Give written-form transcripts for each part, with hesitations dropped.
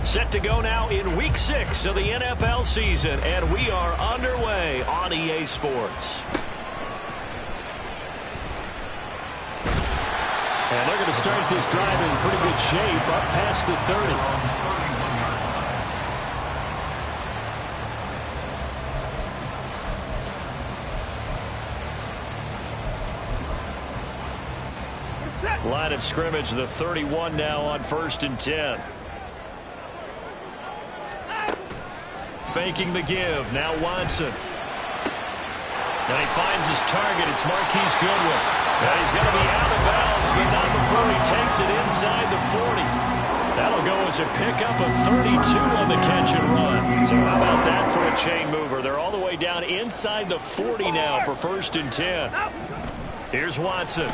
Set to go now in Week 6 of the NFL season, and we are underway on EA Sports. And they're going to start this drive in pretty good shape up past the 30. Line of scrimmage, the 31 now on 1st and 10. Faking the give. Now Watson. And he finds his target. It's Marquise Goodwin. Now he's going to be out of bounds, but not before he takes it inside the 40. That'll go as a pickup of 32 on the catch and run. So how about that for a chain mover? They're all the way down inside the 40 now for 1st and 10. Here's Watson.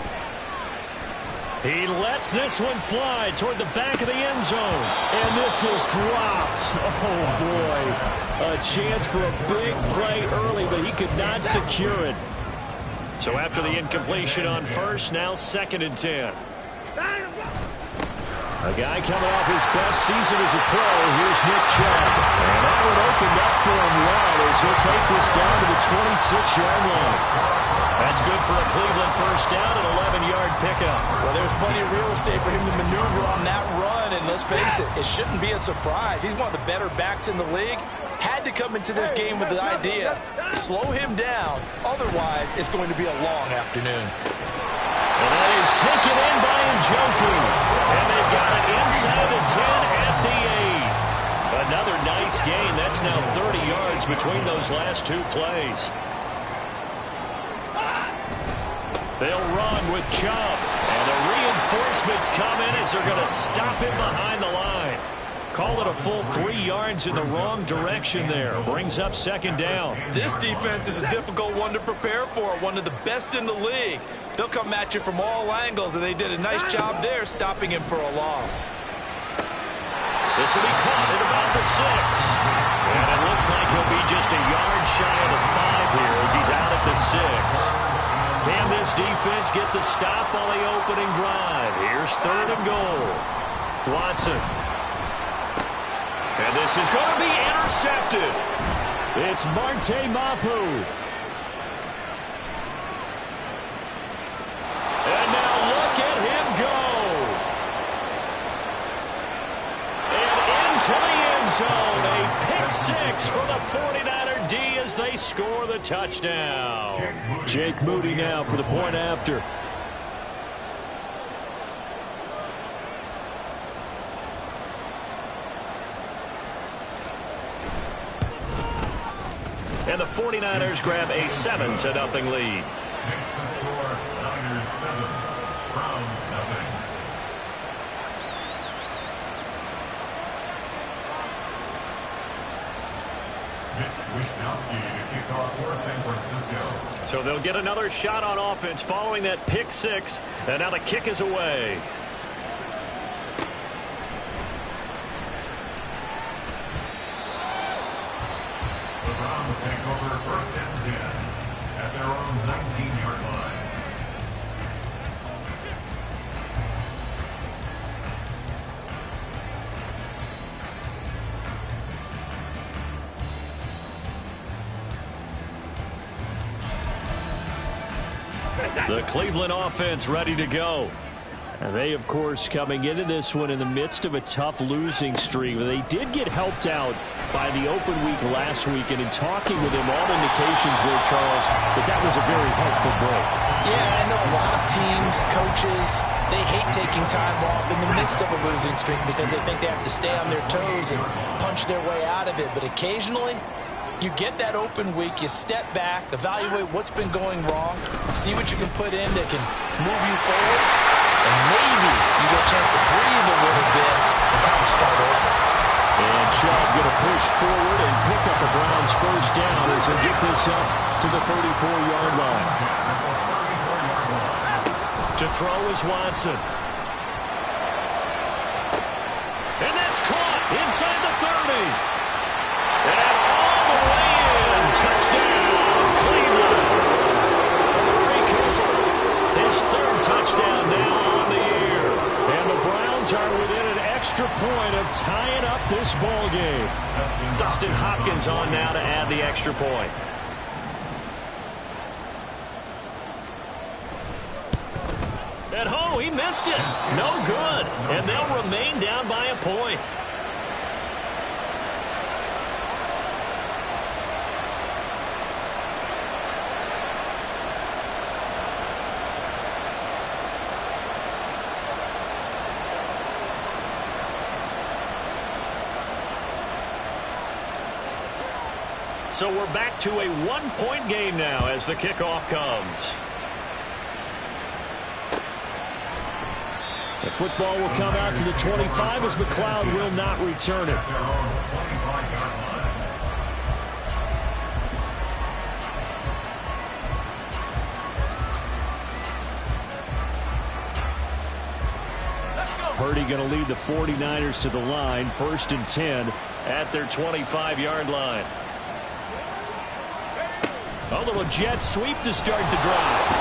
He lets this one fly toward the back of the end zone. And this is dropped. Oh, boy. A chance for a big play early, but he could not secure it. So after the incompletion on first, now 2nd and 10. A guy coming off his best season as a pro. Here's Nick Chubb. And that one opened up for him well as he'll take this down to the 26-yard line. That's good for a Cleveland first down and 11-yard pickup. Well, there's plenty of real estate for him to maneuver on that run, and let's face it, it shouldn't be a surprise. He's one of the better backs in the league. Had to come into this game with the idea, slow him down, otherwise it's going to be a long afternoon. And that is taken in by Njoku. And they've got it inside the 10 at the 8. Another nice gain. That's now 30 yards between those last two plays. They'll run with Chubb. And the reinforcements come in as they're going to stop him behind the line. Call it a full 3 yards in the wrong direction there. Brings up 2nd down. This defense is a difficult one to prepare for. One of the best in the league. They'll come at you from all angles, and they did a nice job there stopping him for a loss. This will be caught at about the 6. And it looks like he'll be just a yard shy of the 5 here as he's out at the 6. Can this defense get the stop on the opening drive? Here's 3rd and goal. Watson. And this is going to be intercepted. It's Marte Mapu. And now look at him go. And into the end zone. A pick 6 for the 49er D as they score the touchdown. Jake Moody now for the point after. And the 49ers grab a 7-0 lead. Next to score, Niners 7, Browns 0. Mitch Wishnowsky to kick off for San Francisco. So they'll get another shot on offense following that pick 6. And now the kick is away. The Browns take over 1st and 10 at their own 19-yard line. The Cleveland offense ready to go. And they, of course, coming into this one in the midst of a tough losing streak. They did get helped out by the open week last week. And in talking with him, all indications were, Charles, that was a very helpful break. Yeah, I know a lot of teams, coaches, they hate taking time off in the midst of a losing streak because they think they have to stay on their toes and punch their way out of it. But occasionally, you get that open week, you step back, evaluate what's been going wrong, see what you can put in that can move you forward, and maybe you get a chance to breathe a little bit and kind of start over. And Chubb going to push forward and pick up a Browns first down as they get this up to the 34-yard line. To throw is Watson. And that's caught inside the 30. And all the way in. Touchdown, Cleveland. Amari Cooper, his 3rd touchdown now on the year. And the Browns are within an extra point of tying up this ball game. Dustin Hopkins on now to add the extra point. And oh, he missed it. No good. And they'll remain down by a point. So we're back to a one-point game now as the kickoff comes. The football will come out to the 25 as McLeod will not return it. Purdy going to lead the 49ers to the line, 1st and 10 at their 25-yard line. A little jet sweep to start the drive.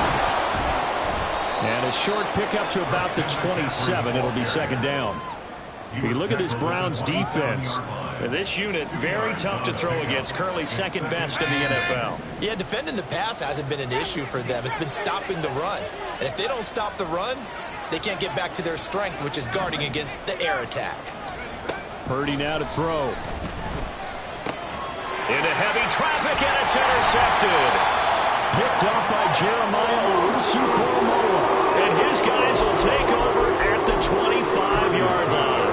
And a short pickup to about the 27. It'll be 2nd down. We look at this Browns defense. This unit, very tough to throw against. Currently 2nd best in the NFL. Yeah, defending the pass hasn't been an issue for them. It's been stopping the run. And if they don't stop the run, they can't get back to their strength, which is guarding against the air attack. Purdy now to throw. Into heavy traffic, and it's intercepted. Picked up by Jeremiah Owusu-Koramoah. And his guys will take over at the 25-yard line.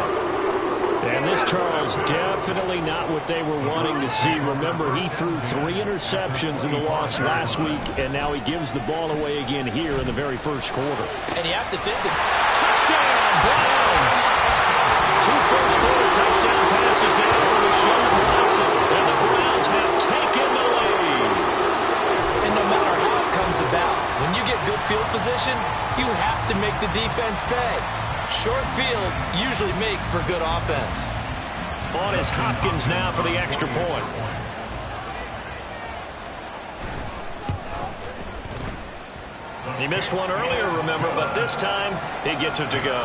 And this, Charles, definitely not what they were wanting to see. Remember, he threw 3 interceptions in the loss last week, and now he gives the ball away again here in the very first quarter. And you have to think that touchdown, Browns! 2 first-quarter touchdown passes now for Deshaun Watson, and the Browns have taken the lead. And no matter how it comes about, when you get good field position, you have to make the defense pay. Short fields usually make for good offense. On is Hopkins now for the extra point. He missed one earlier, remember, but this time he gets it to go.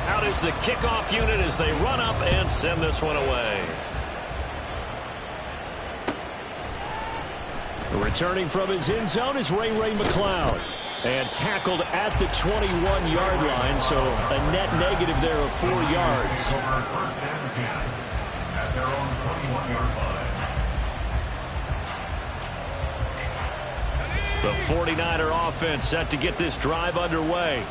Out is the kickoff unit as they run up and send this one away. Returning from his end zone is Ray McLeod. And tackled at the 21-yard line, so a net negative there of 4 yards. 1st and 10 at their own 21-yard line. The 49er offense set to get this drive underway.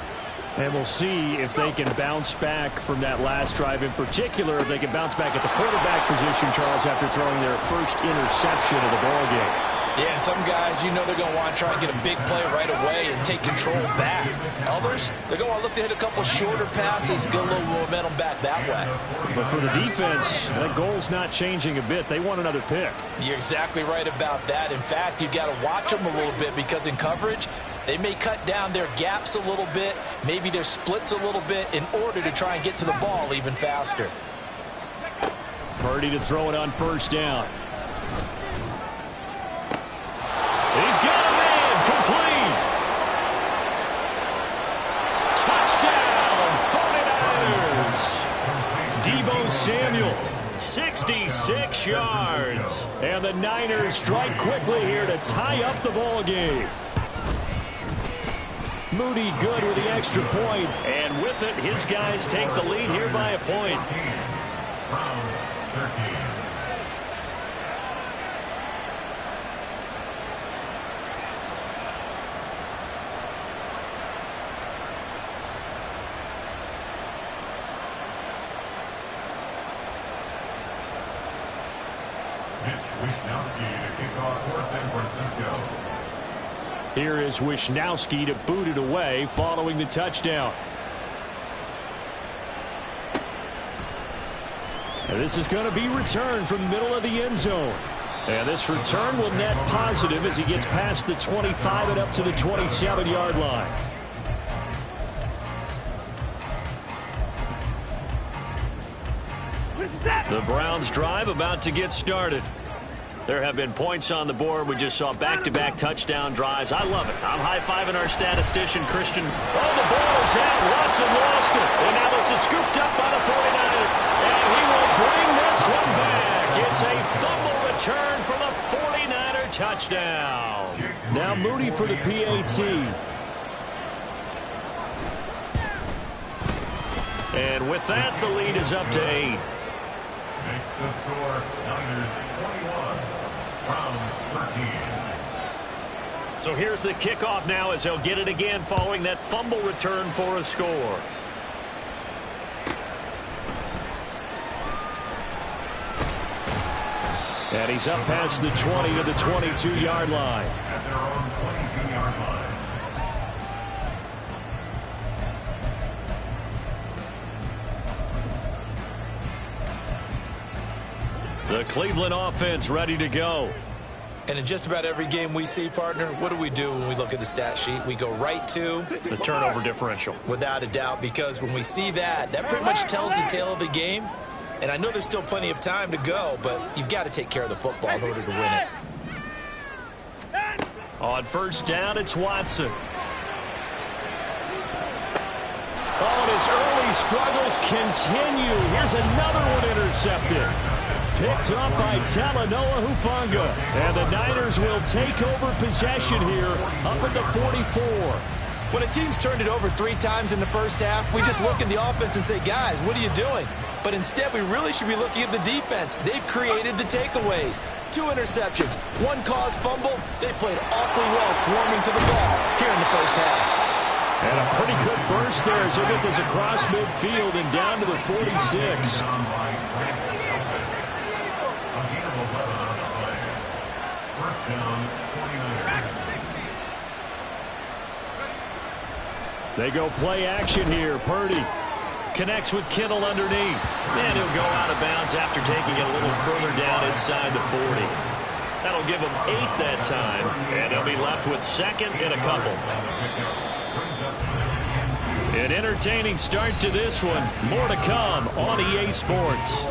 And we'll see if they can bounce back from that last drive. In particular, if they can bounce back at the quarterback position, Charles, after throwing their first interception of the ballgame. Yeah, and some guys, you know they're going to want to try and get a big play right away and take control back. Others, they're going to look to hit a couple shorter passes and get a little momentum back that way. But for the defense, that goal's not changing a bit. They want another pick. You're exactly right about that. In fact, you've got to watch them a little bit because in coverage, they may cut down their gaps a little bit, maybe their splits a little bit in order to try and get to the ball even faster. Purdy to throw it on 1st down. He's got a man complete. Touchdown, 49ers. Deebo Samuel, 66 yards. And the Niners strike quickly here to tie up the ball game. Moody good with the extra point. And with it, his guys take the lead here by a point. Browns 13. Here is Wishnowsky to boot it away following the touchdown. And this is going to be returned from the middle of the end zone. And this return will net positive as he gets past the 25 and up to the 27-yard line. The Browns drive about to get started. There have been points on the board. We just saw back-to-back touchdown drives. I love it. I'm high-fiving our statistician, Christian. Oh, the ball is out. Watson lost it. And now this is scooped up by the 49ers. And he will bring this one back. It's a fumble return for the 49er touchdown. Now Moody for the PAT. And with that, the lead is up to 8. Makes the score Niners 21, Browns 13. So here's the kickoff now as they'll get it again following that fumble return for a score. And he's up past the 20 to the 22-yard line. At their own 22-yard line. The Cleveland offense ready to go. And in just about every game we see, partner, what do we do when we look at the stat sheet? We go right to the turnover differential. Without a doubt, because when we see that, that pretty much tells the tale of the game. And I know there's still plenty of time to go, but you've got to take care of the football in order to win it. On first down, it's Watson. Oh, and his early struggles continue. Here's another one intercepted. Picked up by Talanoa Hufanga. And the Niners will take over possession here up at the 44. When a team's turned it over 3 times in the first half, we just look at the offense and say, guys, what are you doing? But instead, we really should be looking at the defense. They've created the takeaways. 2 interceptions, 1 caused fumble. They played awfully well swarming to the ball here in the first half. And a pretty good burst there as they get this across midfield and down to the 46. They go play action here. Purdy connects with Kittle underneath. And he'll go out of bounds after taking it a little further down inside the 40. That'll give him 8 that time. And he'll be left with second and a couple. An entertaining start to this one. More to come on EA Sports.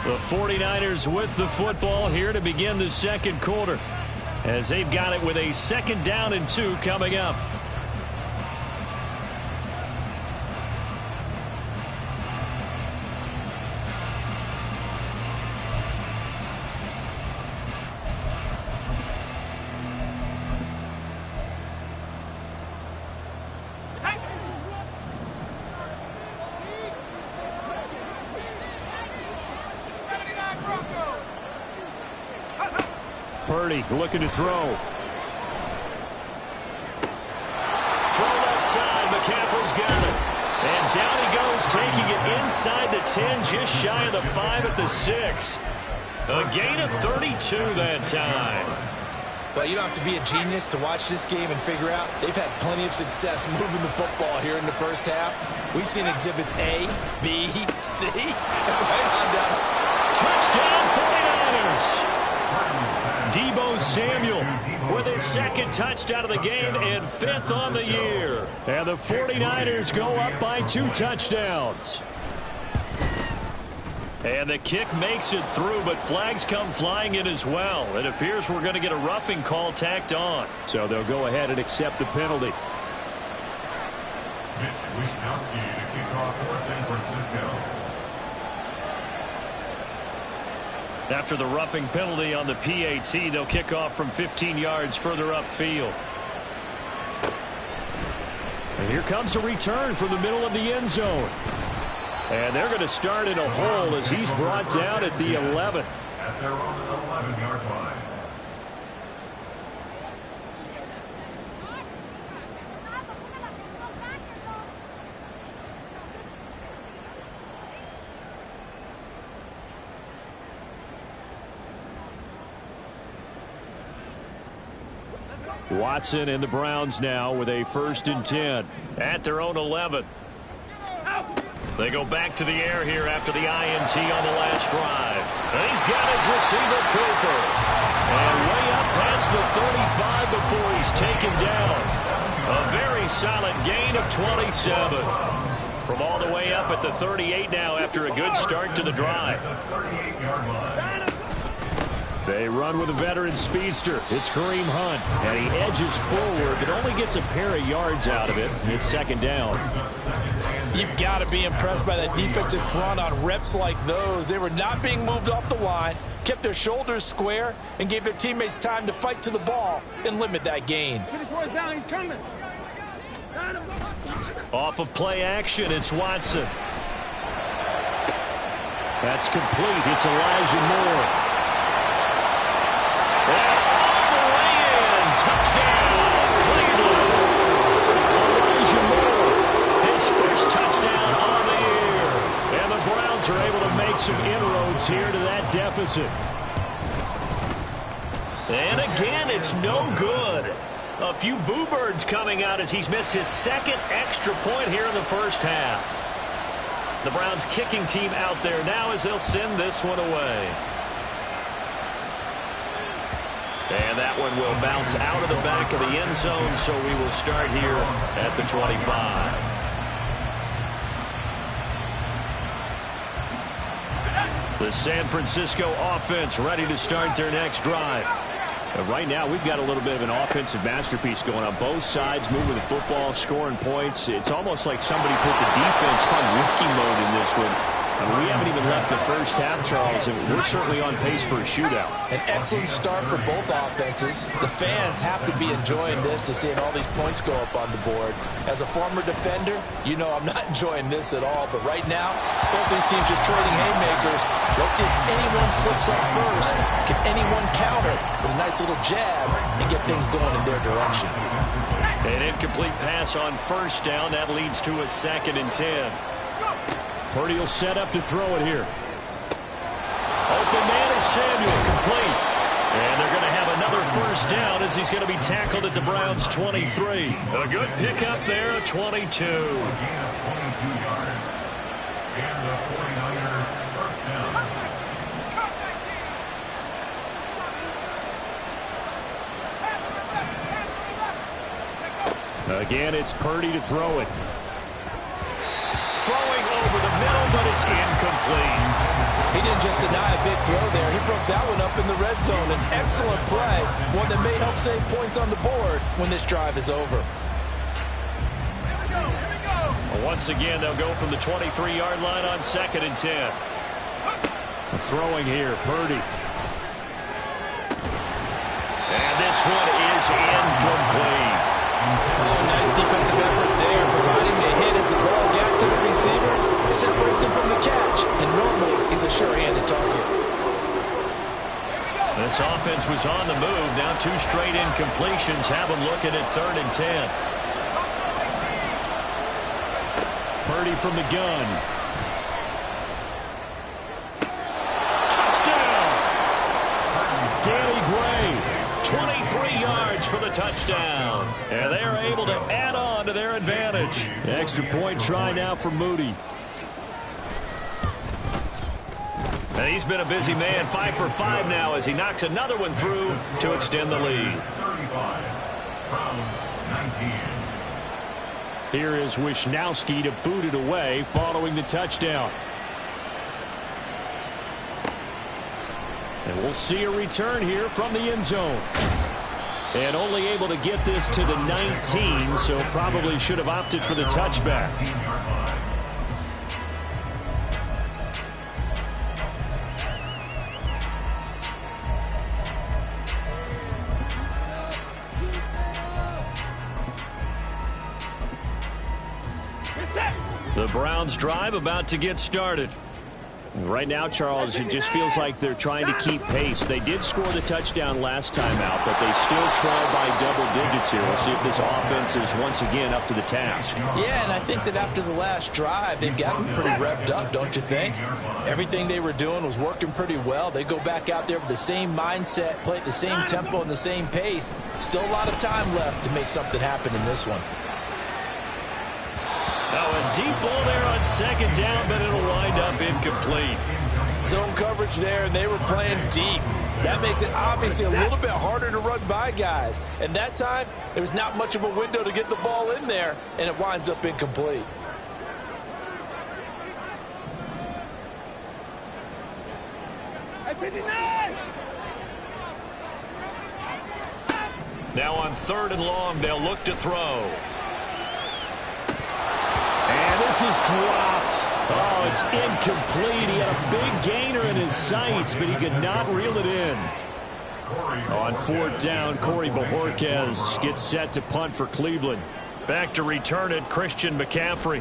The 49ers with the football here to begin the second quarter, as they've got it with a 2nd down and 2 coming up. Purdy looking to throw. Throw left side. McCaffrey's got it. And down he goes, taking it inside the 10, just shy of the 5 at the 6. A gain of 32 that time. Well, you don't have to be a genius to watch this game and figure out they've had plenty of success moving the football here in the first half. We've seen exhibits A, B, C, and right on down. Touchdown 49ers. Deebo Samuel with his 2nd touchdown of the game and 5th on the year. And the 49ers go up by 2 touchdowns. And the kick makes it through, but flags come flying in as well. It appears we're going to get a roughing call tacked on. So they'll go ahead and accept the penalty. Mitch Wishnowsky to kick off for San Francisco. After the roughing penalty on the PAT, they'll kick off from 15 yards further upfield. And here comes a return from the middle of the end zone. And they're going to start in a hole as he's brought down at the 11. At their own 11-yard line. Watson and the Browns now with a 1st and 10 at their own 11. They go back to the air here after the INT on the last drive. And he's got his receiver, Cooper. And way up past the 35 before he's taken down. A very solid gain of 27. From all the way up at the 38 now after a good start to the drive. They run with a veteran speedster. It's Kareem Hunt, and he edges forward, but only gets a pair of yards out of it. It's second down. You've got to be impressed by that defensive front on reps like those. They were not being moved off the line, kept their shoulders square, and gave their teammates time to fight to the ball and limit that gain. He's coming. Off of play action, it's Watson. That's complete. It's Elijah Moore. And all the way in. Touchdown, Cleveland. Elijah Moore, his first touchdown on the year. And the Browns are able to make some inroads here to that deficit. And again, it's no good. A few boo birds coming out as he's missed his second extra point here in the first half. The Browns kicking team out there now as they'll send this one away. And that one will bounce out of the back of the end zone, so we will start here at the 25. The San Francisco offense ready to start their next drive. Right now, we've got a little bit of an offensive masterpiece going on. Both sides moving the football, scoring points. It's almost like somebody put the defense on rookie mode in this one. I mean, we haven't even left the first half, Charles, and we're certainly on pace for a shootout. An excellent start for both offenses. The fans have to be enjoying this to seeing all these points go up on the board. As a former defender, you know I'm not enjoying this at all. But right now, both these teams just trading haymakers. Let's see if anyone slips up first. Can anyone counter with a nice little jab and get things going in their direction? An incomplete pass on first down. That leads to a 2nd and 10. Purdy will set up to throw it here. Open man is Samuel, complete. And they're going to have another first down as he's going to be tackled at the Browns' 23. A good pickup there, a 22. Gain of 22 yards. And the 49er first down. Again, it's Purdy to throw it. Throwing over the middle, but it's incomplete. He didn't just deny a big throw there. He broke that one up in the red zone. An excellent play, one that may help save points on the board when this drive is over. Once again, they'll go from the 23-yard line on 2nd and 10. Throwing here, Purdy. And this one is incomplete. Oh, nice defensive effort there, providing the hit as the ball got to the receiver, separates him from the catch, and normally he's a sure-handed target. This offense was on the move. Now 2 straight incompletions have them looking at 3rd and 10. Purdy from the gun. Touchdown! Danny Gray. 23 yards for the touchdown. And they are able to add on to their advantage. Extra point try now for Moody. And he's been a busy man, 5 for 5 now as he knocks another one through to extend the lead. 35. Browns 19. Here is Wisnowski to boot it away following the touchdown. And we'll see a return here from the end zone. And only able to get this to the 19, so probably should have opted for the touchback. The Browns drive about to get started. Right now, Charles, it just feels like they're trying to keep pace. They did score the touchdown last time out, but they still trail by double digits here. We'll see if this offense is once again up to the task. Yeah, and I think that after the last drive, they've gotten pretty revved up, don't you think? Everything they were doing was working pretty well. They go back out there with the same mindset, play at the same tempo and the same pace. Still a lot of time left to make something happen in this one. Now a deep ball there on 2nd down, but it'll wind up incomplete. Zone coverage there, and they were playing deep. That makes it obviously a little bit harder to run by guys. And that time, there was not much of a window to get the ball in there, and it winds up incomplete. Now on 3rd and long, they'll look to throw. And this is dropped. Oh, it's incomplete. He had a big gainer in his sights, but he could not reel it in. On 4th down, Corey Bojorquez gets set to punt for Cleveland. Back to return it, Christian McCaffrey.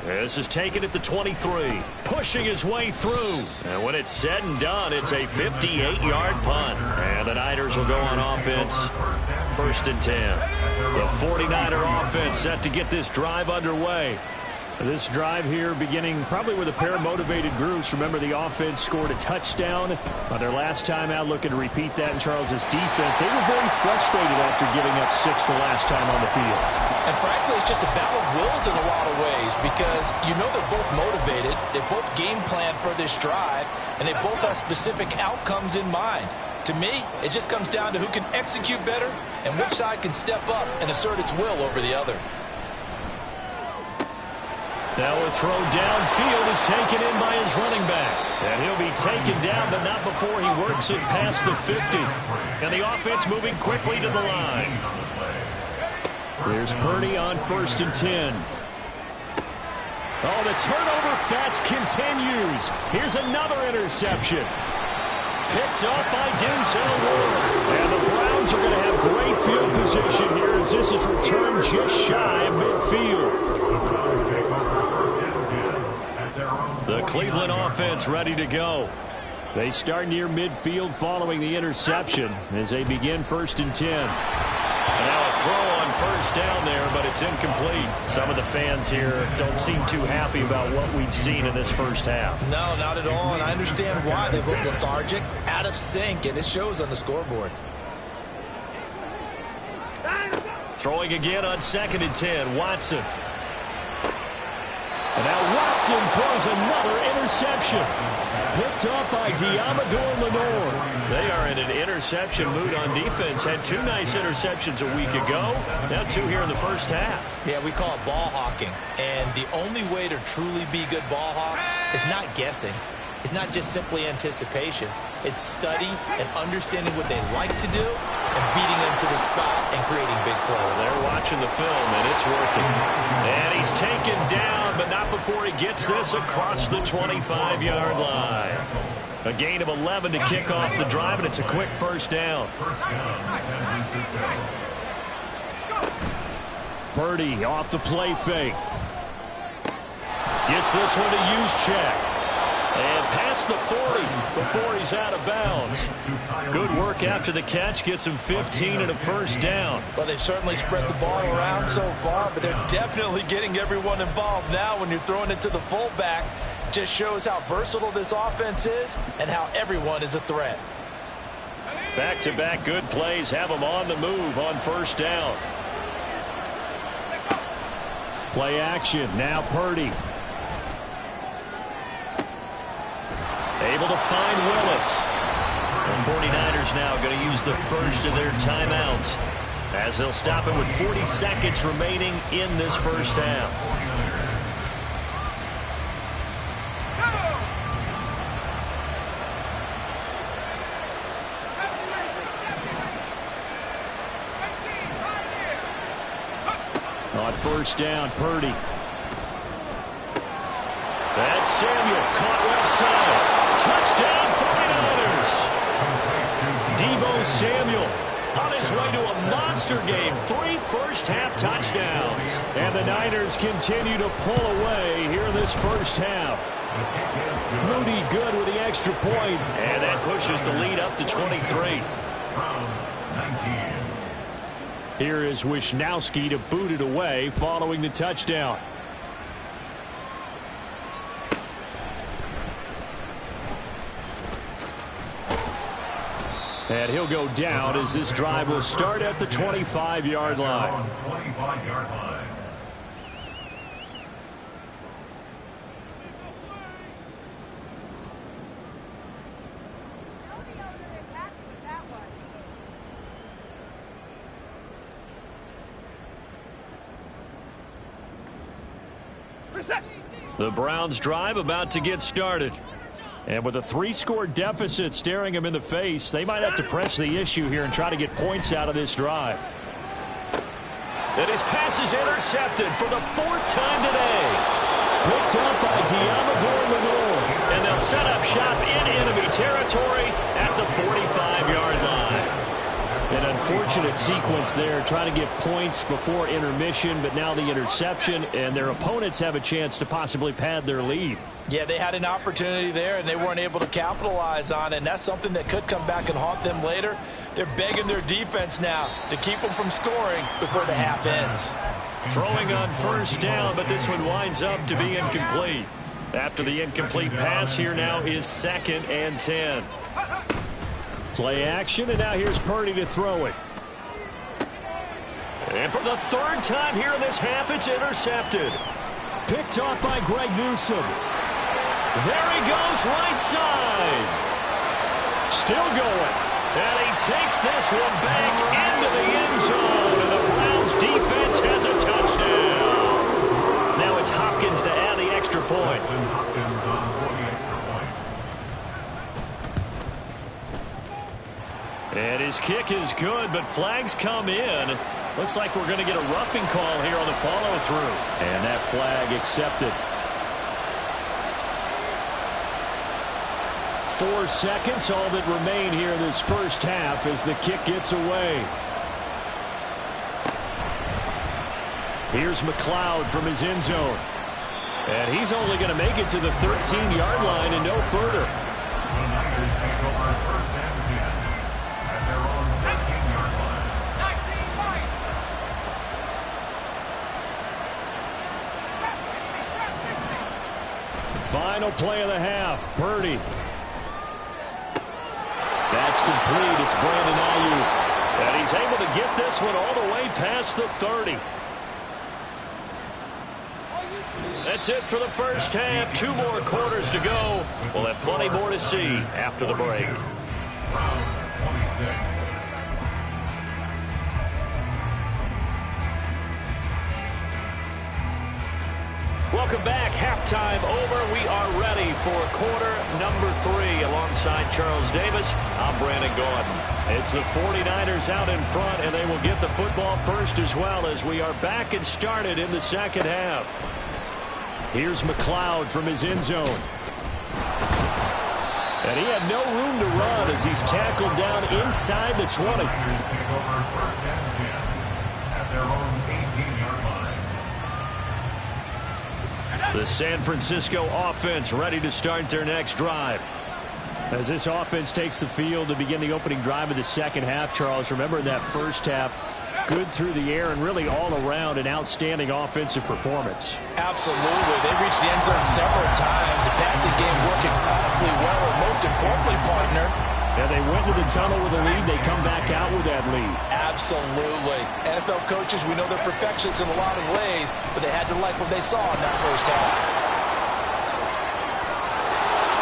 This is taken at the 23. Pushing his way through. And when it's said and done, it's a 58-yard punt. And the Niners will go on offense. 1st and 10. The 49er offense set to get this drive underway. This drive here beginning probably with a pair of motivated groups. Remember, the offense scored a touchdown on their last time out, looking to repeat that in Charles's defense. They were very frustrated after giving up 6 the last time on the field. And frankly, it's just a battle of wills in a lot of ways because you know they're both motivated, they both game plan for this drive, and they both have specific outcomes in mind. To me, it just comes down to who can execute better and which side can step up and assert its will over the other. Now a throw downfield is taken in by his running back. And he'll be taken down, but not before he works it past the 50. And the offense moving quickly to the line. There's Purdy on 1st and 10. Oh, the turnover fest continues. Here's another interception. Picked up by Denzel Ward. And the Browns are going to have great field position here as this is returned just shy of midfield. The Cleveland offense ready to go. They start near midfield following the interception as they begin 1st and 10. Now a throw on 1st down there, but it's incomplete. Some of the fans here don't seem too happy about what we've seen in this first half. No, not at all, and I understand why. They've looked lethargic, out of sync, and it shows on the scoreboard. Throwing again on 2nd and 10, Watson. And now Watson throws another interception. Picked up by Diamador Lenore. They are in an interception mood on defense. Had 2 nice interceptions a week ago. Now 2 here in the first half. Yeah, we call it ball hawking. And the only way to truly be good ball hawks is not guessing. It's not just simply anticipation. It's study and understanding what they like to do and beating them to the spot and creating big plays. They're watching the film, and it's working. And he's taken down, but not before he gets this across the 25-yard line. A gain of 11 to kick off the drive, and it's a quick 1st down. Purdy off the play fake. Gets this one to Juszczyk. And past the 40 before he's out of bounds. Good work after the catch. Gets him 15 and a 1st down. Well, they've certainly spread the ball around so far, but they're definitely getting everyone involved now when you're throwing it to the fullback. Just shows how versatile this offense is and how everyone is a threat. Back-to-back good plays have them on the move on 1st down. Play action. Now Purdy. Able to find Willis. The 49ers now going to use the first of their timeouts as they'll stop it with 40 seconds remaining in this first half. On 1st down, Purdy. That's Samuel caught left side. Touchdown 49ers. Deebo Samuel on his way to a monster game. 3 first-half touchdowns. And the Niners continue to pull away here in this first half. Moody good with the extra point. And that pushes the lead up to 23. Here is Wisnowski to boot it away following the touchdown. And he'll go down as this drive will start at the 25-yard line. 25-yard line. The Browns drive about to get started. And with a 3-score deficit staring them in the face, they might have to press the issue here and try to get points out of this drive. And his pass is intercepted for the 4th time today. Picked up by Deommodore Lenoir. And they'll set up shop in enemy territory at the 45-yard line. An unfortunate sequence there, trying to get points before intermission, but now the interception, and their opponents have a chance to possibly pad their lead. Yeah, they had an opportunity there, and they weren't able to capitalize on it, and that's something that could come back and haunt them later. They're begging their defense now to keep them from scoring before the half ends. Throwing on 1st down, but this one winds up to be incomplete. After the incomplete pass, here now is 2nd and 10. Play action, and now here's Purdy to throw it. And for the 3rd time here in this half, it's intercepted. Picked off by Greg Newsome. There he goes, right side. Still going. And he takes this one back into the end zone, and the Browns defense has a touchdown. Now it's Hopkins to add the extra point. Hopkins on the extra point. And his kick is good, but flags come in. Looks like we're going to get a roughing call here on the follow-through. And that flag accepted. 4 seconds, all that remain here in this first half as the kick gets away. Here's McLeod from his end zone. And he's only going to make it to the 13-yard line and no further. The Niners take over 1st and 10 at their own 13-yard line. Final play of the half. Purdy. That's complete. It's Brandon Ayuk. And he's able to get this one all the way past the 30. That's it for the first half. 2 more quarters to go. We'll have plenty more to see after the break. Browns 26. Welcome back. Halftime over. We are ready for quarter number 3. Alongside Charles Davis, I'm Brandon Gaudin. It's the 49ers out in front, and they will get the football first as well as we are back and started in the second half. Here's McLeod from his end zone. And he had no room to run as he's tackled down inside the 20. The Niners take over 1st and 10 at their own 18-yard line. The San Francisco offense ready to start their next drive. As this offense takes the field to begin the opening drive of the second half, Charles, remember in that first half, good through the air and really all around an outstanding offensive performance. Absolutely. They reached the end zone several times. The passing game working awfully well, and most importantly, partner, And they went to the tunnel with a lead. They come back out with that lead. Absolutely. NFL coaches, we know they're perfectionists in a lot of ways, but they had to like what they saw in that first half.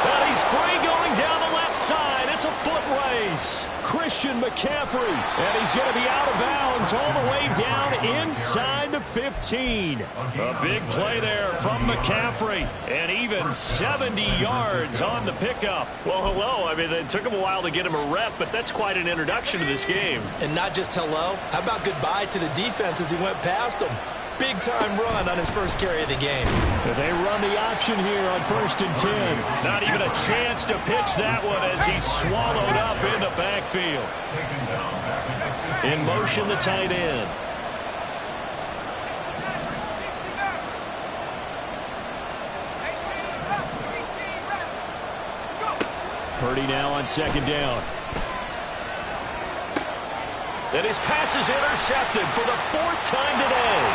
And he's free going down the left side. It's a foot race. Christian McCaffrey. And he's going to be out of bounds all the way down inside the 15. A big play there from McCaffrey. And even 70 yards on the pickup. Well, hello. I mean, it took him a while to get him a rep, but that's quite an introduction to this game. And not just hello. How about goodbye to the defense as he went past him? Big-time run on his first carry of the game. They run the option here on 1st and 10. Not even a chance to pitch that one as he's swallowed up in the backfield. In motion, the tight end. Purdy now on 2nd down. And his pass is intercepted for the 4th time today.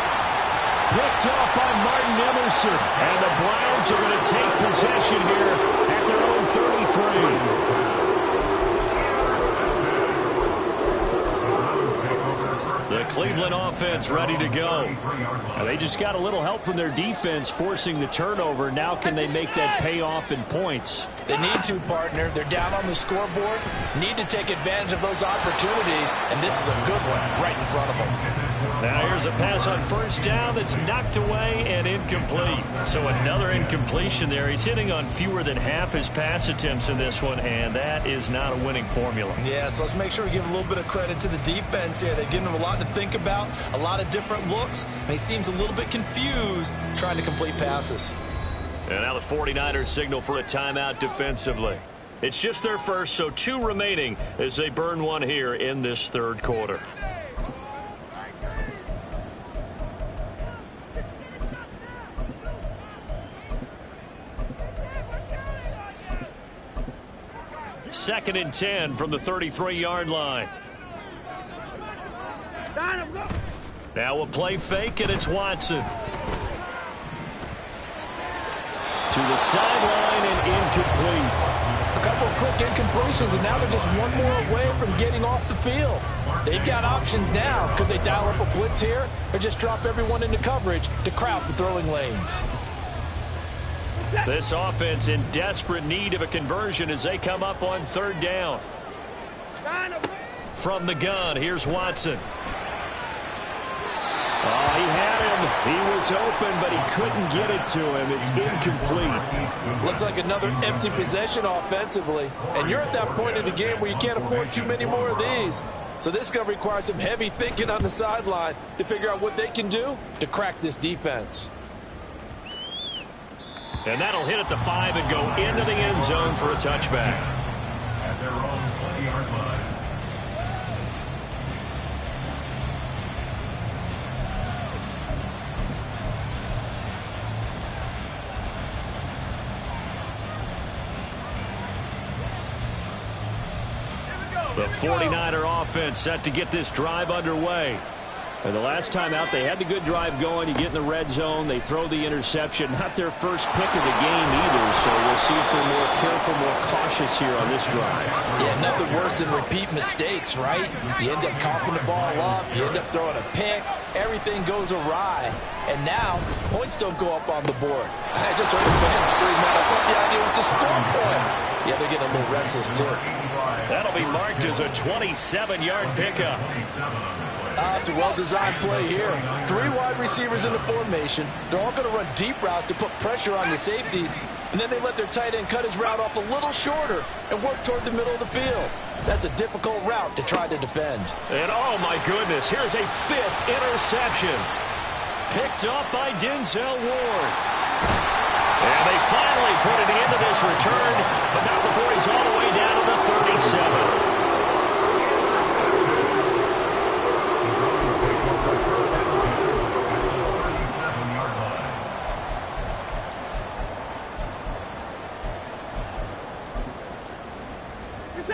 Picked off by Martin Emerson. And the Browns are going to take possession here at their own 33. The Cleveland offense ready to go. And they just got a little help from their defense forcing the turnover. Now can they make that pay off in points? They need to, partner. They're down on the scoreboard. Need to take advantage of those opportunities. And this is a good one right in front of them. Now here's a pass on first down that's knocked away and incomplete. So another incompletion there. He's hitting on fewer than half his pass attempts in this one, and that is not a winning formula. Yeah, so let's make sure we give a little bit of credit to the defense here. They're giving him a lot to think about, a lot of different looks, and he seems a little bit confused trying to complete passes. And now the 49ers signal for a timeout defensively. It's just their first, so 2 remaining as they burn one here in this third quarter. Second and 10 from the 33-yard line. Now a play fake, and it's Watson. To the sideline and incomplete. A couple of quick incompletions, and now they're just one more away from getting off the field. They've got options now. Could they dial up a blitz here or just drop everyone into coverage to crowd the throwing lanes? This offense in desperate need of a conversion as they come up on third down. From the gun, here's Watson. Oh, he had him. He was open, but he couldn't get it to him. It's incomplete. Looks like another empty possession offensively. And you're at that point in the game where you can't afford too many more of these. So this is going to require some heavy thinking on the sideline to figure out what they can do to crack this defense. And that'll hit at the 5 and go into the end zone for a touchback. At their own 20-yard line. The 49er offense set to get this drive underway. And the last time out, they had the good drive going. You get in the red zone, they throw the interception. Not their first pick of the game either, so we'll see if they're more careful, more cautious here on this drive. Yeah, nothing worse than repeat mistakes, right? You end up coughing the ball up, you end up throwing a pick, everything goes awry. And now, points don't go up on the board. I just heard a fan scream out, I thought the idea was to score points. Yeah, they're getting a little restless, too. That'll be marked as a 27-yard pickup. It's a well-designed play here. 3 wide receivers in the formation. They're all going to run deep routes to put pressure on the safeties, and then they let their tight end cut his route off a little shorter and work toward the middle of the field. That's a difficult route to try to defend. And oh my goodness, here's a 5th interception. Picked up by Denzel Ward. And they finally put it into this return, but not before he's all the way down to the 37.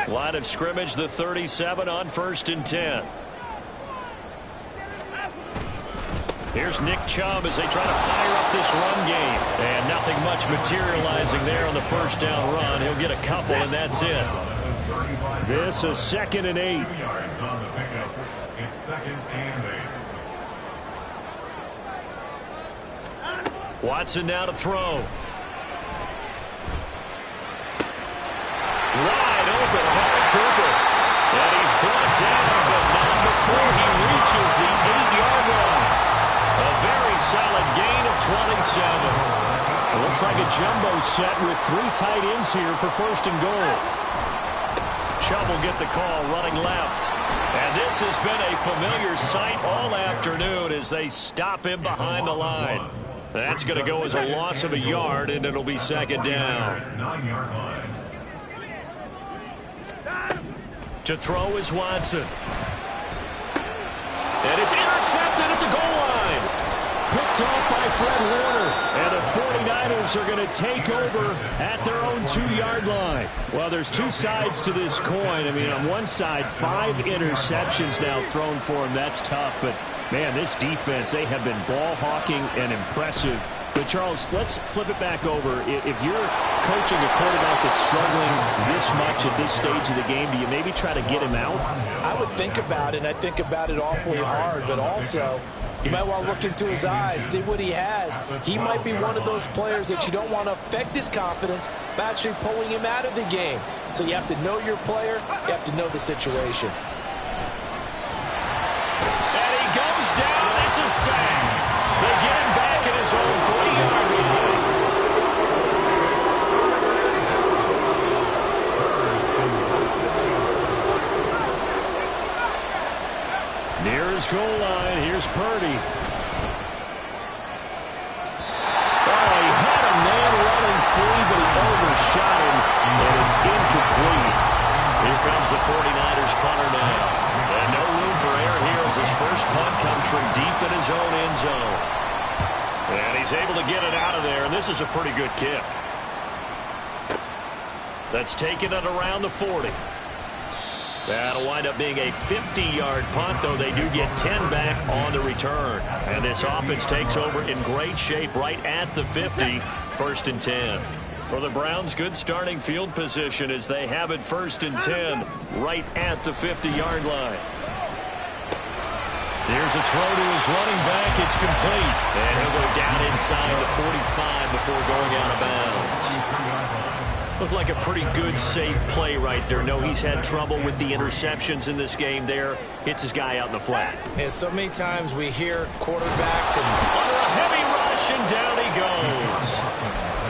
Line of scrimmage, the 37 on 1st and 10. Here's Nick Chubb as they try to fire up this run game. And nothing much materializing there on the first down run. He'll get a couple, and that's it. This is 2nd and 8. 2 yards on the pickup. It's 2nd and 8. Watson now to throw. Wide open, Amari Cooper. And he's brought down, but not before he reaches the 8-yard line. A very solid gain of 27. It looks like a jumbo set with 3 tight ends here for 1st and goal. Chubb will get the call running left. And this has been a familiar sight all afternoon as they stop him behind the line. That's going to go as a loss of a yard, and it'll be 2nd down. 9-yard line. To throw is Watson. And it's intercepted at the goal line. Picked off by Fred Warner. And the 49ers are going to take over at their own 2-yard line. Well, there's 2 sides to this coin. I mean, on one side, 5 interceptions now thrown for him. That's tough. But, man, this defense, they have been ball hawking and impressive. But, Charles, let's flip it back over. If you're coaching a quarterback that's struggling this much at this stage of the game, do you maybe try to get him out? I would think about it, and I think about it awfully hard. But also, you might want to look into his eyes, see what he has. He might be one of those players that you don't want to affect his confidence by actually pulling him out of the game. So you have to know your player. You have to know the situation. And he goes down. own 3-yard line. Near his goal line, here's Purdy. Oh, he had a man running free, but he overshot him, and it's incomplete. Here comes the 49ers punter now. And no room for error here as his first punt comes from deep in his own end zone. And he's able to get it out of there, and this is a pretty good kick. That's taken it around the 40. That'll wind up being a 50-yard punt, though they do get 10 back on the return. And this offense takes over in great shape right at the 50, 1st and 10. For the Browns, good starting field position as they have it 1st and 10 right at the 50-yard line. Here's a throw to his running back. It's complete. And he'll go down inside the 45 before going out of bounds. Looked like a pretty good, safe play right there. No, he's had trouble with the interceptions in this game there. Hits his guy out in the flat. Yeah, so many times we hear quarterbacks and under a heavy rush, and down he goes.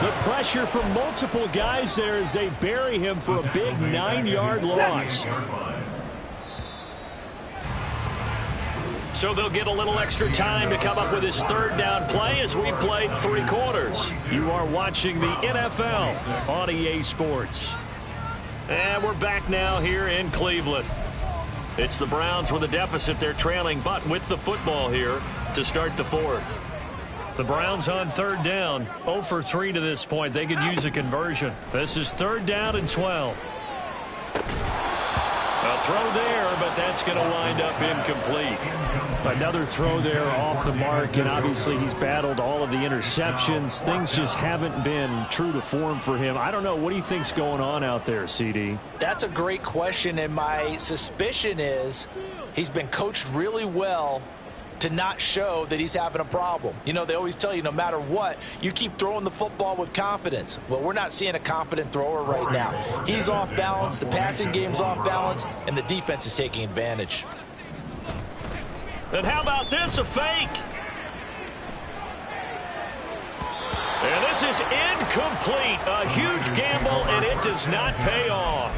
The pressure from multiple guys there as they bury him for a big 9-yard loss. So they'll get a little extra time to come up with his 3rd down play as we played 3 quarters. You are watching the NFL on EA Sports. And we're back now here in Cleveland. It's the Browns with a deficit. They're trailing, but with the football here to start the 4th. The Browns on 3rd down, 0 for 3 to this point. They could use a conversion. This is 3rd down and 12. A throw there, but that's going to wind up incomplete. Another throw there off the mark, and obviously he's battled all of the interceptions. Things just haven't been true to form for him. I don't know. What do you think's going on out there, CD? That's a great question, and my suspicion is he's been coached really well to not show that he's having a problem. You know, they always tell you no matter what, you keep throwing the football with confidence. Well, we're not seeing a confident thrower right now. He's off balance, the passing game's off balance, and the defense is taking advantage. And how about this, a fake? And this is incomplete. A huge gamble, and it does not pay off.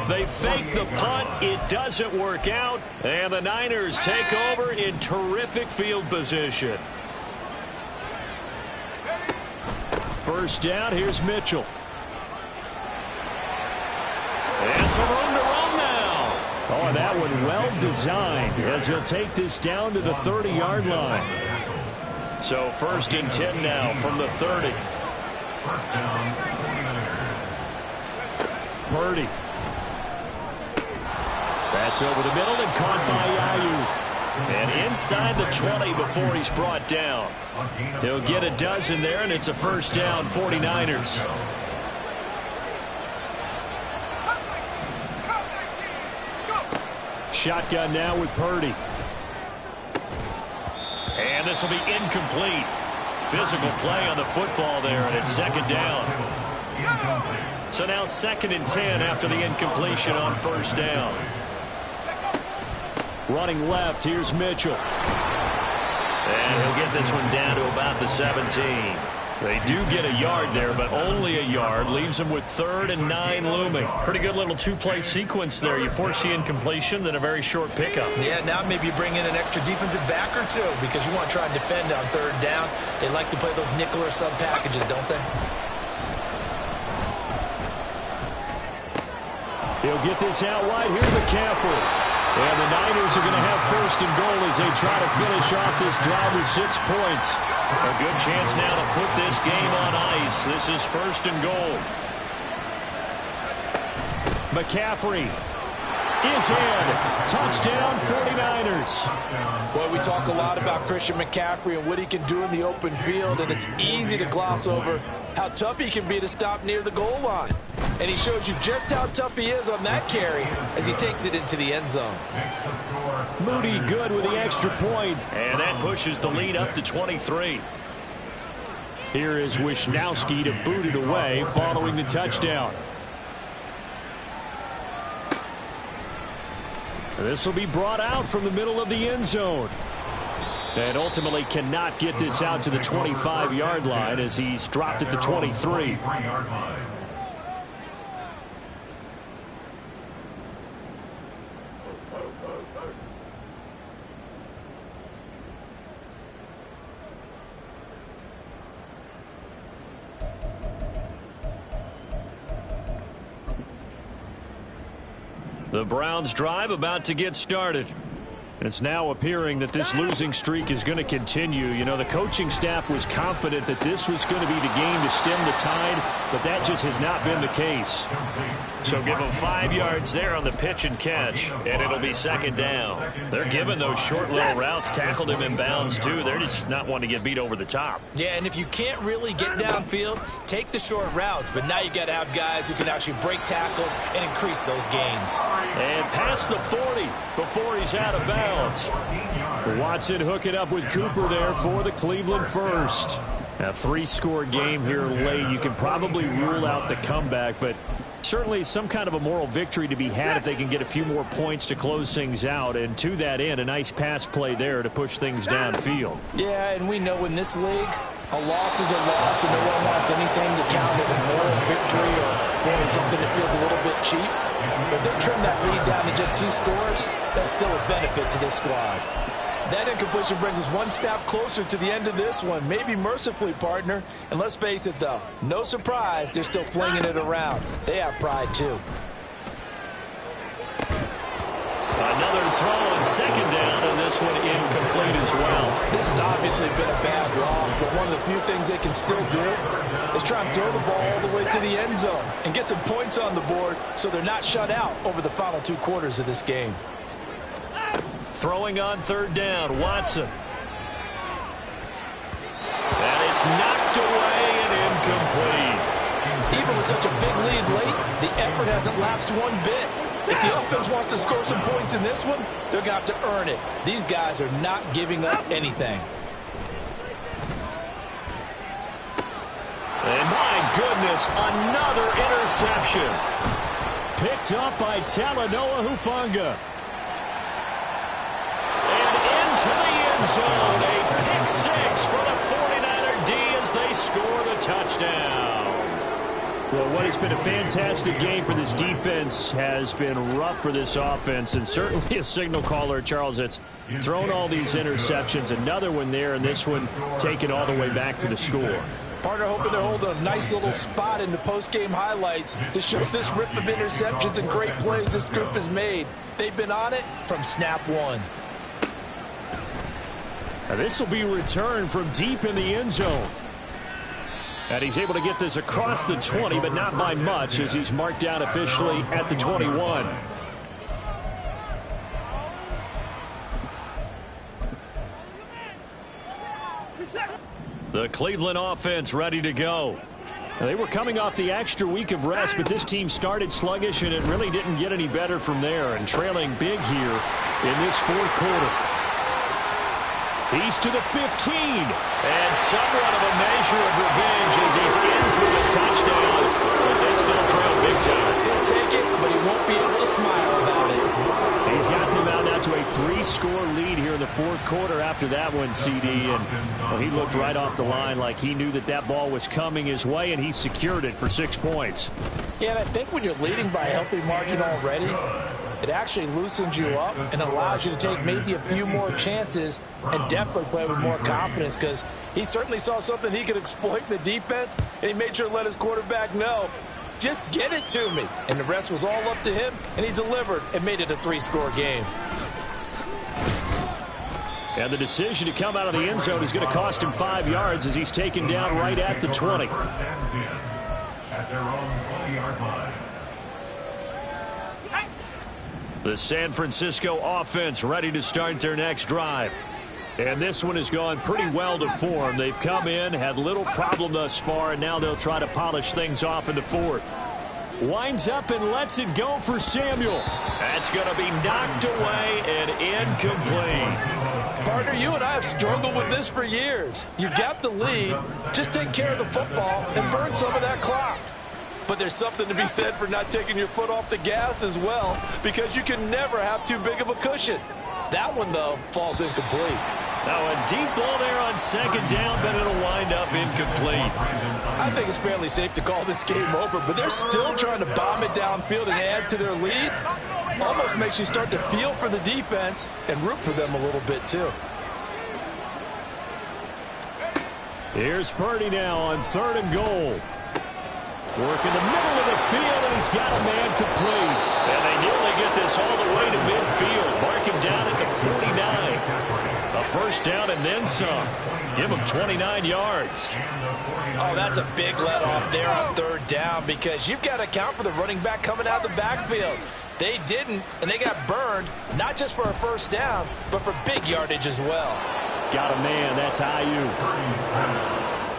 They fake the punt. It doesn't work out. And the Niners take over in terrific field position. 1st down, here's Mitchell. And some room to run now. Oh, and that one well designed as he'll take this down to the 30-yard line. So 1st and 10 now from the 30. Purdy. That's over the middle and caught by Ayuk. And inside the 20 before he's brought down. He'll get a dozen there, and it's a 1st down, 49ers. Shotgun now with Purdy. And this will be incomplete. Physical play on the football there, and it's 2nd down. So now 2nd and 10 after the incompletion on 1st down. Running left, here's Mitchell. And he'll get this one down to about the 17. They do get a yard there, but only a yard. Leaves them with 3rd and 9 looming. Pretty good little 2-play sequence there. You force the incompletion, then a very short pickup. Yeah, now maybe you bring in an extra defensive back or 2 because you want to try and defend on 3rd down. They like to play those nickel or sub packages, don't they? He'll get this out wide. Here's McCaffrey. And the Niners are going to have 1st and goal as they try to finish off this drive with 6 points. A good chance now to put this game on ice. This is 1st and goal. McCaffrey is in. Touchdown, 49ers. Boy, we talk a lot about Christian McCaffrey and what he can do in the open field, and it's easy to gloss over how tough he can be to stop near the goal line. And he shows you just how tough he is on that carry as he takes it into the end zone. Moody good with the extra point. And that pushes the lead up to 23. Here is Wisnowski to boot it away following the touchdown. This will be brought out from the middle of the end zone. And ultimately cannot get this out to the 25-yard line as he's dropped at the 23. The Browns drive about to get started. It's now appearing that this losing streak is going to continue. You know, the coaching staff was confident that this was going to be the game to stem the tide, but that just has not been the case. So give them 5 yards there on the pitch and catch, and it'll be second down. They're giving those short little routes, tackled him in bounds too. They're just not wanting to get beat over the top. Yeah, and if you can't really get downfield, take the short routes, but now you got to have guys who can actually break tackles and increase those gains. And past the 40 before he's out of bounds. Watson hooking up with Cooper there for the Cleveland first. A 3-score game here late. You can probably rule out the comeback, but certainly some kind of a moral victory to be had if they can get a few more points to close things out. And to that end, a nice pass play there to push things downfield. Yeah, and we know in this league, a loss is a loss, and no one wants anything to count as a moral victory or something that feels a little bit cheap. But they trim that lead down to just 2 scores. That's still a benefit to this squad. That incompletion brings us one snap closer to the end of this one. Maybe mercifully, partner. And let's face it, though, no surprise, they're still flinging it around. They have pride, too. Another throw on second down, and this one incomplete as well. This has obviously been a bad loss, but one of the few things they can still do is try and throw the ball all the way to the end zone and get some points on the board so they're not shut out over the final 2 quarters of this game. Throwing on third down, Watson. And it's knocked away and incomplete. Even with such a big lead late, the effort hasn't lapsed one bit. If the offense wants to score some points in this one, they're going to have to earn it. These guys are not giving up anything. And my goodness, another interception. Picked up by Talanoa Hufanga. And into the end zone, a pick 6 for the 49er D as they score the touchdown. Well, what has been a fantastic game for this defense has been rough for this offense, and certainly a signal caller, Charles, that's thrown all these interceptions. Another one there, and this one taken all the way back for the score. Partner hoping they're holding a nice little spot in the post-game highlights to show this rip of interceptions and great plays this group has made. They've been on it from snap one. Now this will be returned from deep in the end zone. And he's able to get this across the 20, but not by much as he's marked down officially at the 21. The Cleveland offense ready to go. Now, they were coming off the extra week of rest, but this team started sluggish, and it really didn't get any better from there, and trailing big here in this 4th quarter. He's to the 15. And somewhat of a measure of revenge as he's in for the touchdown. But they still trail big time. He'll take it, but he won't be able to smile about it. He's got them out now to a 3-score lead here in the 4th quarter after that one, CD. And well, he looked right off the line like he knew that that ball was coming his way, and he secured it for 6 points. Yeah, and I think when you're leading by a healthy margin already, it actually loosens you up and allows you to take maybe a few more chances and definitely play with more confidence, because he certainly saw something he could exploit in the defense, and he made sure to let his quarterback know, just get it to me. And the rest was all up to him, and he delivered and made it a 3-score game. And the decision to come out of the end zone is going to cost him 5 yards as he's taken down right at the 20. At their own 20-yard line. The San Francisco offense ready to start their next drive. And this one has gone pretty well to form. They've come in, had little problem thus far, and now they'll try to polish things off in the 4th. Winds up and lets it go for Samuel. That's going to be knocked away and incomplete. Partner, you and I have struggled with this for years. You've got the lead. Just take care of the football and burn some of that clock. But there's something to be said for not taking your foot off the gas as well, because you can never have too big of a cushion. That one, though, falls incomplete. Now a deep ball there on second down, but it'll wind up incomplete. I think it's fairly safe to call this game over, but they're still trying to bomb it downfield and add to their lead. Almost makes you start to feel for the defense and root for them a little bit too. Here's Purdy now on 3rd and goal. Work in the middle of the field, and he's got a man complete. And they nearly get this all the way to midfield. Mark him down at the 49. A first down and then some. Give him 29 yards. Oh, that's a big let off there on 3rd down because you've got to account for the running back coming out of the backfield. They didn't, and they got burned, not just for a first down, but for big yardage as well. Got a man, that's Ayuk.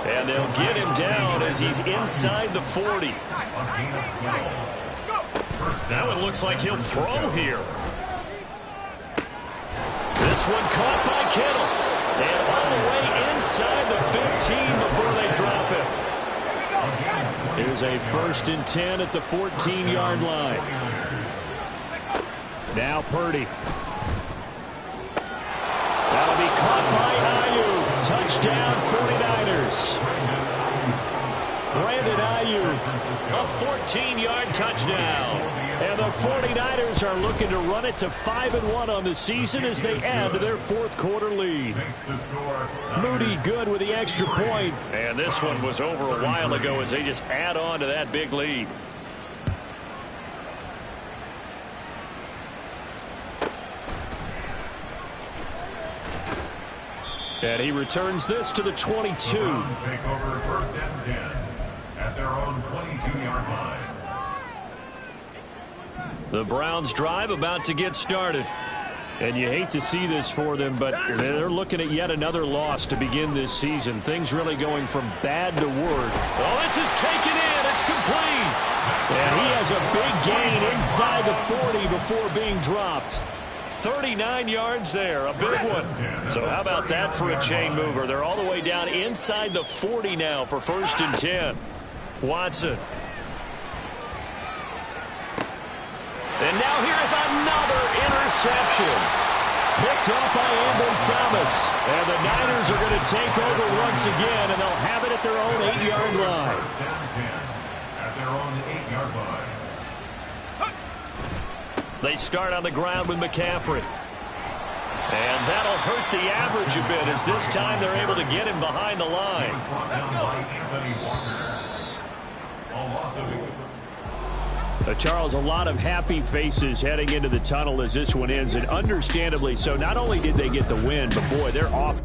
And they'll get him down as he's inside the 40. Now it looks like he'll throw here. This one caught by Kittle. And all the way inside the 15 before they drop it. Here's a 1st and 10 at the 14-yard line. Now Purdy. That'll be caught by Ayuk. Touchdown 49ers. Brandon Ayuk, a 14-yard touchdown. And the 49ers are looking to run it to 5-1 on the season as they add to their 4th quarter lead. Moody good with the extra point. And this one was over a while ago as they just add on to that big lead. And he returns this to the 22. Take over 1st and 10 at their own 22-yard line. The Browns drive about to get started. And you hate to see this for them, but they're looking at yet another loss to begin this season. Things really going from bad to worse. Oh, this is taken in. It's complete. And he has a big gain inside the 40 before being dropped. 39 yards there, a big one. So how about that for a chain mover? They're all the way down inside the 40 now for 1st and 10. Watson. And now here is another interception. Picked up by Ambry Thomas. And the Niners are going to take over once again, and they'll have it at their own 8-yard line. 1st and 10 at their own 8-yard line. They start on the ground with McCaffrey. And that'll hurt the average a bit as this time they're able to get him behind the line. Charles, a lot of happy faces heading into the tunnel as this one ends, and understandably so. Not only did they get the win, but boy, they're off.